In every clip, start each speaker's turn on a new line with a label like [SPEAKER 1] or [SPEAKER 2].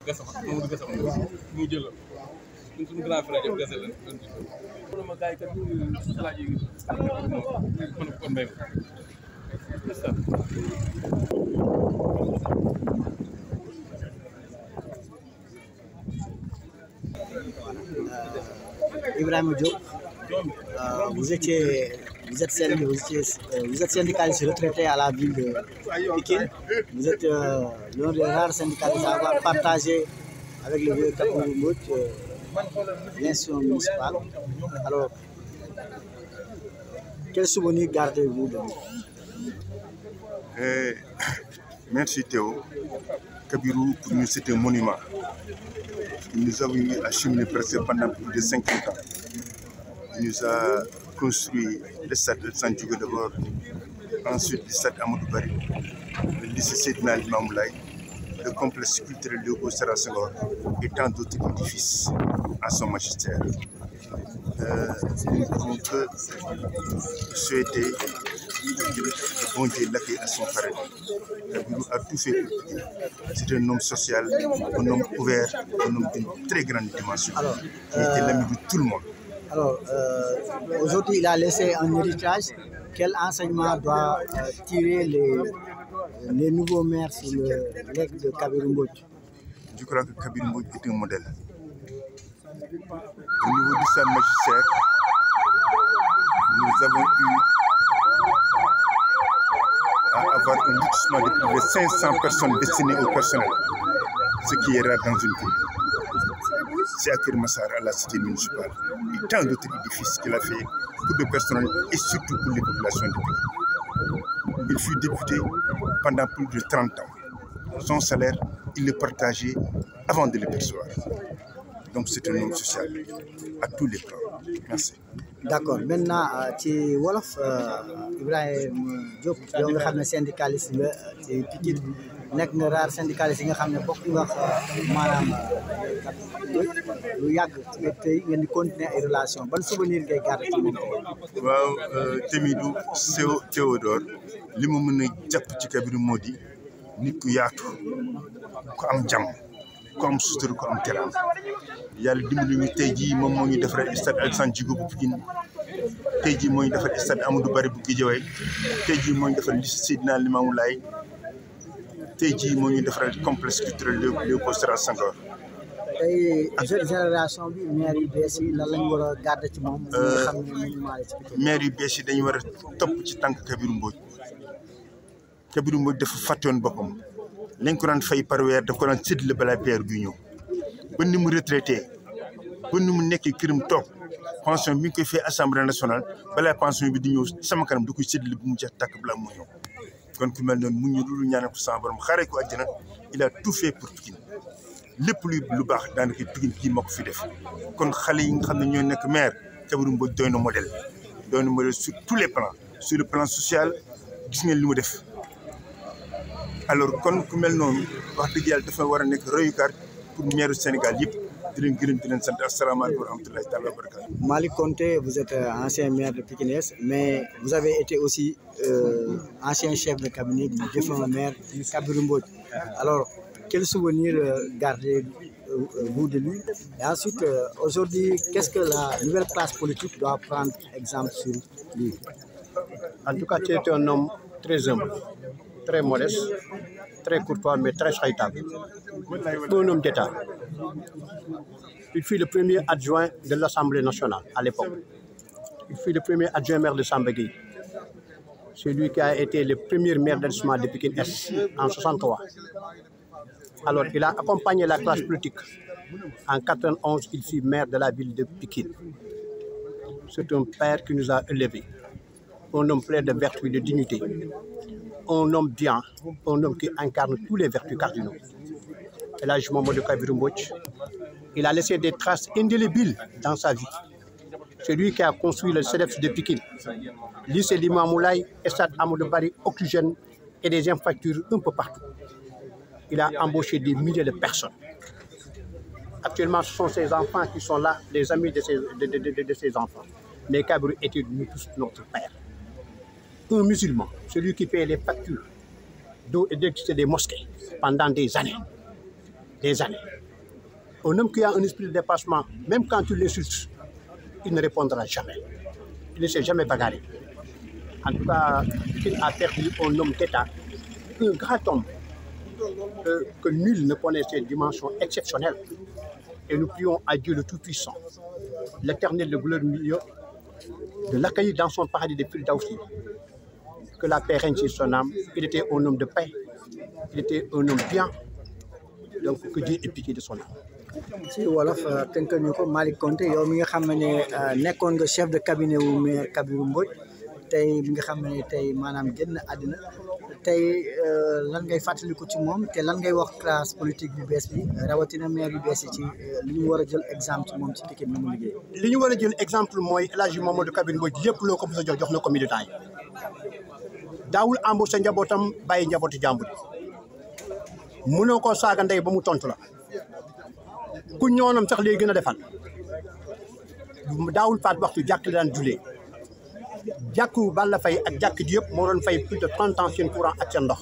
[SPEAKER 1] Gassama Mamadou Gassama mu jël la ñun suñu grand frère yëpp gase la ma gaay kat ñu laaj yi kon mbay
[SPEAKER 2] Ibrahima Diop, vous êtes syndicaliste retraité à la ville de Pikine. Vous êtes l'un des rares syndicalistes à avoir partagé avec le vieux Kabirou Mbodj l'institution municipale. Alors, quel souvenir gardez-vous de lui?
[SPEAKER 3] Merci Théo. Kabirou, pour nous, c'est un monument. Nous avons eu à cheminer presque pendant plus de 50 ans. Il nous a construit le stade de Santiago d'abord, ensuite le stade Amadou Barry, le lycée Seydina Limamou Laye, le complexe culturel Léopold Sédar Senghor et tant d'autres édifices à son magistère. Nous ne pouvons que souhaiter le bon Dieu l'accueil à son paradis. Kabirou a tout fait pour lui. C'est un homme social, un homme ouvert, un homme d'une très grande dimension. Alors, il était l'ami de tout le monde.
[SPEAKER 2] Alors, aujourd'hui, il a laissé un héritage. Quel enseignement doit tirer les nouveaux maires sur le legs de Kabirou Mbodj?
[SPEAKER 3] Je crois que Kabirou Mbodj est un modèle. Au niveau de sa magistère, nous avons eu à avoir un lotissement de plus de 500 personnes destinées au personnel, ce qui est rare dans une ville. C'est à Kermassar, à la cité municipale, et tant d'autres édifices qu'il a fait pour le personnel et surtout pour les populations de Pikine. Il fut député pendant plus de 30 ans. Son salaire, il le partageait avant de le percevoir. Donc c'est un homme social à tous les plans. Merci.
[SPEAKER 2] D'accord. Maintenant, ci wolof Ibrahima Diop yow nga xam ne syndicaliste nga ci Pikine nekk nga rare syndicaliste yi nga xam ne bokk nga maanaam lu yàgg nga tey ngeen di continuer ay relation ban souvenir ngay garder ci moom?
[SPEAKER 3] waaw Temidou Théodore li ma mën a jàpp ci Kabirou moo di nit ku yaatu ku am jàmm ku am sutura ku am teraanga yàlla dimbali ñu tey jii moom moo ñu defaral stade Alassane Djigo bu Pikine tey jii moo ñu defaral stade Amadou Barry bu Guédiawaye tey jii moo ñu defaral lycée Seydina Limamou Laye tey jii moo ñu defaral complexe culturel Léopold Sédar Senghor.
[SPEAKER 2] tey jeune génération bi maire yu bees yi lan lañ war a garder ci moom. nga xam ne monument la ci Pikine.
[SPEAKER 3] maire yu bees yi dañu war a topp ci tànk Kabirou Mbodj. Kabirou Mbodj dafa fàttewoon boppam lañ ko daan fay par weer daf ko daan séddale balaa peer bi ñëw ba ni mu retraité ba ni mu nekkee këram toog pension bi ñu koy fay assemblée nationale balaa pension bi di ñëw sama kanam da koy séddale bu mu jeex tàkk balaa mu ñëw kon ku mel noonu mu ñu loolu ñaanal ko sama borom xaaree ko àjjana il a tout fait pour Pikine lépp luy lu baax daanaka Pikine kii moo ko fi def kon xale yi nga xam ne ñoo nekk maire Kabirou Mbodj doy na modèle sur tous les plans sur le plan social gis ngeen li mu def. alors kon ku mel noonu wax dëgg yàlla dafa war a nekk royukaar pour maire Sénégal yëpp di leen gërëm di leen sant asalaamaaleykum wa rahmatulahi taala wa barakatu.
[SPEAKER 2] Malick Konté, vous êtes ancien maire de Pikine, mais vous avez été aussi ancien chef de cabinet du défunt maire Kabirou Mbodj. Alors, quel souvenir gardez-vous de lui? Et ensuite, aujourd'hui, qu'est-ce que la nouvelle classe politique doit prendre exemple sur lui?
[SPEAKER 4] En tout cas, tu es un homme très humble, très modeste, très courtois, mais très charitable. Un homme d'État. Il fut le premier adjoint de l'Assemblée nationale à l'époque. Il fut le premier adjoint maire de Sambagui. C'est lui qui a été le premier maire d'arrondissement de Pikine Est en 1963. Alors, il a accompagné la classe politique. En 1991, il fut maire de la ville de Pikine. C'est un père qui nous a élevés. Un homme plein de vertu et de dignité. Un homme bien, un homme qui incarne tous les vertus cardinaux. Et là, je m'en de Kabirou Mbodj. Il a laissé des traces indélébiles dans sa vie. C'est lui qui a construit le CEDEPS de Pikine, lycée Limamou Laye, stade Amadou Barry, oxygène et des infrastructures un peu partout. Il a embauché des milliers de personnes. Actuellement, ce sont ses enfants qui sont là, les amis de ses enfants. Mais Kabirou était nous tous notre père. Un musulman, celui qui paye les factures d'eau et d'électricité des mosquées pendant des années. des années. Un homme qui a un esprit de dépassement, même quand tu l'insultes, il ne répondra jamais. Il ne s'est jamais bagarré. En tout cas, il a perdu un homme d'État, un grand homme, que nul ne connaît ses dimensions exceptionnelles. Et nous prions à Dieu le Tout-Puissant, l'Éternel de gloire milieu, de l'accueillir dans son paradis de Firdausi. Que la paix règne sur son âme. Il était un homme de paix. Il était un homme bien. Donc que Dieu ait pitié de son âme.
[SPEAKER 2] ci wolof tënkal ñu ko Malick Konté yow mi nga xam ne nekkoon nga chef de cabinet wu maire Kabirou Mbodj tey mi nga xam ne tey maanaam génn àddina tey lan ngay fàttaliku ci moom te lan ngay wax classe politique bi bees bi rawatina maire yu bees yi ci li ñu war a jël exemple ci moom ci Pikine ni mu liggéey.
[SPEAKER 4] li ñu war a jël exemple mooy El Hadji Mamadou Kabirou Mbodj yëpp loo ko mos a jox na ko militant yi daawul embauché njabootam bàyyi njabootu jàmbur mënoo koo saaga ndey ba mu tontu la. ku ñoonam sax léegi gën a defal daawul faat waxtu jàkk la daan jullee jàkku Balla Faye ak jàkk ji yëpp moo doon fay plus de 30 ans seen courant ak seen ndox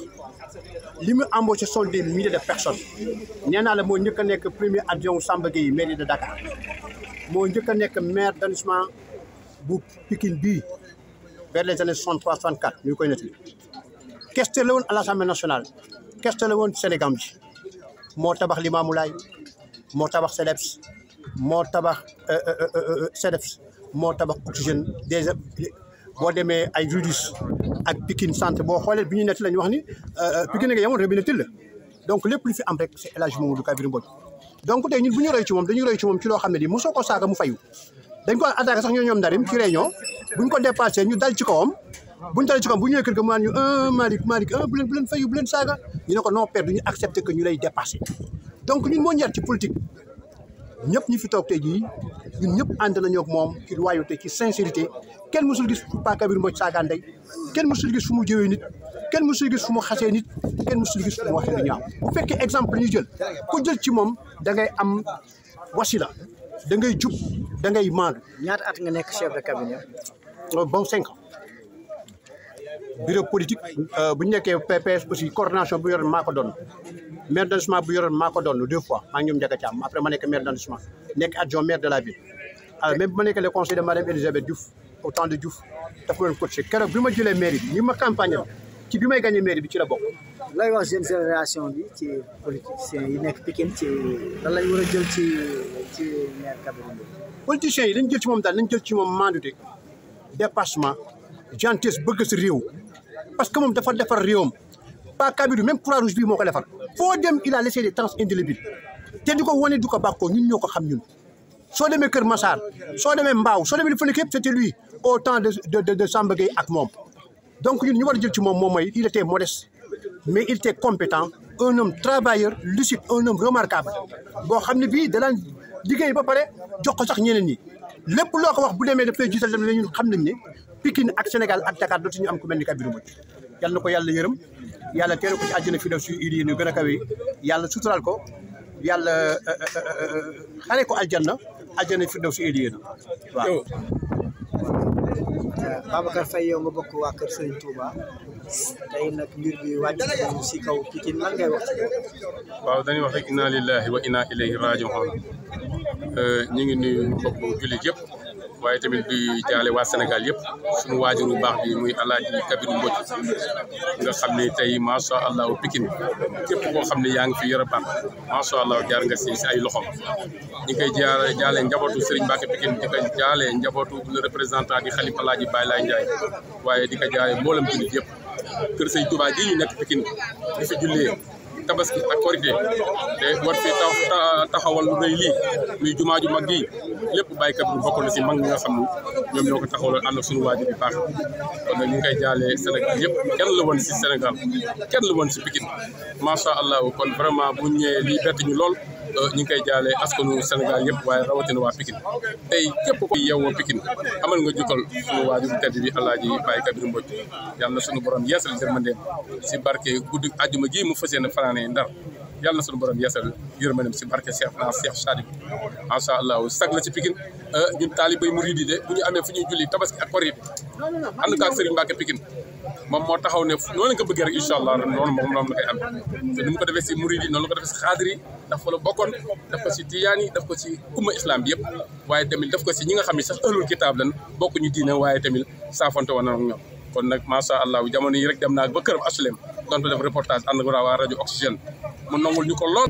[SPEAKER 4] li mu embauché sont des milliers de personnes nee naa la moo njëkk a nekk premier adjoint Samba Gueye mairie de Dakar moo njëkk a nekk maire d'arrondissement bu Pikine bii vers les années 63 64 ñu koy nettali questeur la woon à l'Assemblée nationale questeur la woon Sénégal ji moo tabax Limamoulaye moo tabax CEDEPS moo tabax CEDEPS moo tabax oxygène déjà boo demee ay Rudis ak Pikine centre boo xoolee bi ñu nekk la ñu wax ni Pikine nga yemoon rek bi ne tëll donc lépp lu fi am rek c'est El Hadji Mamadou Kabirou Mbodj donc tey ñun bu ñu roy ci moom dañuy roy ci moom ci loo xam ne lii mosoo ko saaga mu fayu dañ ko attaqué sax ñoom ndarim ci réunion buñ ko dépassé ñu dal ci kawam buñ dalee ci kawam bu ñëwee kër ga mu naan ñu Malick bu leen fayu bu leen saaga ñu ne ko non père duñu accepté que ñu lay dépassé donc ñun moo ñeer ci politique ñëpp ñi fi toog tey jii ñun ñëpp ànd nañoo ak moom ci loyauté ci sincérité kenn mësul gis fu Pa Kabirou Mbodj saaga ndey kenn mësul gis fu mu jëwee nit kenn mësul gis fu mu xasee nit kenn mësul gis fu mu waxee lu ñaaw bu fekkee exemple ñu jël ku jël ci moom da ngay am wasila da ngay jub da ngay maandu.
[SPEAKER 2] ñaata at nga nekk chef de cabinet.
[SPEAKER 4] bon 5 ans bureau politique bu ñu nekkee PPS aussi coordination bu yoroon maa ko doon maire d'arrondissement bu yoroon maa ko doon 2 fois maa ngi ñoom Ndiaga Thiam après ma nekk maire d'arrondissement nekk adjoint maire de la ville alors même bu ma nekkee le conseil de madame Elisabeth Diouf au temps de Diouf dafa doon coaché keroog bi ma jëlee mairie bi ni ma campagne ci bi may gagné mairie bi ci la bokk.
[SPEAKER 2] lay wax jeune génération bi ci politiciens yi nekk Pikine ci lan lañ war a jël ci maire Kabirou Mbodj.
[SPEAKER 4] politiciens yi dañ jël ci moom daal nañ jël ci moom mandute dépassement gentillesse bëgg sa réew parce que moom dafa defar réewam Pa Kabirou même Croix-Rouge bii moo ko defar foo dem il a laissé des traces indélébiles te du ko wane du ko bàkkoo ñun ñoo ko xam ñun soo demee Kër Massar soo demee Mbao soo demee li fa nekk yëpp c'était lui au temps de Samba Gueye ak moom donc ñun ñu war a jël ci moom mooy il était modeste mais il était compétent un homme travailleur lucide un homme remarquable boo xam ne bii da daan liggéey ba pare jox ko sax ñeneen ñi lépp loo ko wax bu demee dafay jiital dem ñun xam nañ ne Pikine ak Sénégal ak Dakar dootuñu am ku mel ni Kabirou Mbodj yal na ko yàlla yërëm yàlla teel ko ci àjjana fi def si yu gën a kawe yàlla sutural ko yàlla xale ko aljanna fi def si yéen waaw.
[SPEAKER 2] Babacar Faye yow nga bokk waa Kër Serigne Touba tey nag mbir bi wàcc si kaw Pikine lan ngay wax.
[SPEAKER 1] waaw dañuy wax rek inna lillahi wa inna ilayhi raji'un ñu ngi nuyu mbokku jullit yëpp waaye tamit di jaale waa Sénégal yëpp suñu waajur bu baax bi muy El Hadji Kabirou Mbodj nga xam ne tey macha allah Pikine képp koo xam ne yaa ngi fi yore baax macha allah jaar nga si ay loxom ñu ngi koy jaale njabootu Serigne Mbacké Pikine di ko jaale njabootu le représentant di Khalifa El Hadji Baye Laye Ndiaye waaye di ko jaale mboolem jullit yëpp kër Sëñ Touba gi ñu nekk Pikine di fi jullee tabaski ak korité te war fi taxawal lu rëy lii muy jumaa ju mag gi lépp Baye Kabirou bokk na si mag ñi nga xam ne ñoom ñoo ko taxawal ànd ak suñu waajur bi baax kon nag ñu ngi koy jaalee Sénégal yëpp kenn la woon si Sénégal kenn la woon si Pikine macha allah kon vraiment bu ñëwee lii bett ñu lool ñu ngi koy jaalee askanu Sénégal yëpp waaye rawatina waa Pikine tey képp ko yeewoo Pikine amal nga jukkal suñu waajur bu tedd bi El Hadji Baye Kabirou Mbodj yàlla na suñu borom yeesal yërmandeem si barke guddi àjjuma gi mu fas yéene fanaanee Ndar yàlla na suñu borom yeesal yërmanam si barke Cheikh naa Cheikh Sadik macha allah sag la ci Pikine ñun taalibay murid yi de bu ñu amee fu ñuy julli tabaski ak koor yi ànd ko ak Serigne Mbacke Pikine moom moo taxaw ne noonu la ko bëggee rek incha allah noonu moom la koy am te ni mu ko defee si murid yi noonu la ko defee si xaadir yi daf ko la bokkoon daf ko si tiyaan yi daf ko si umma islam bi yëpp waaye tamit daf ko si ñi nga xam ne sax ahlul kitaab lan bokk ñu diine waaye tamit saafante woon na ak ñoom kon nag macha allah jamono yi rek dem naa ba këram HLM doon ko def reportage ànd ak waa rajo Oxygène mu nangul ñu ko lool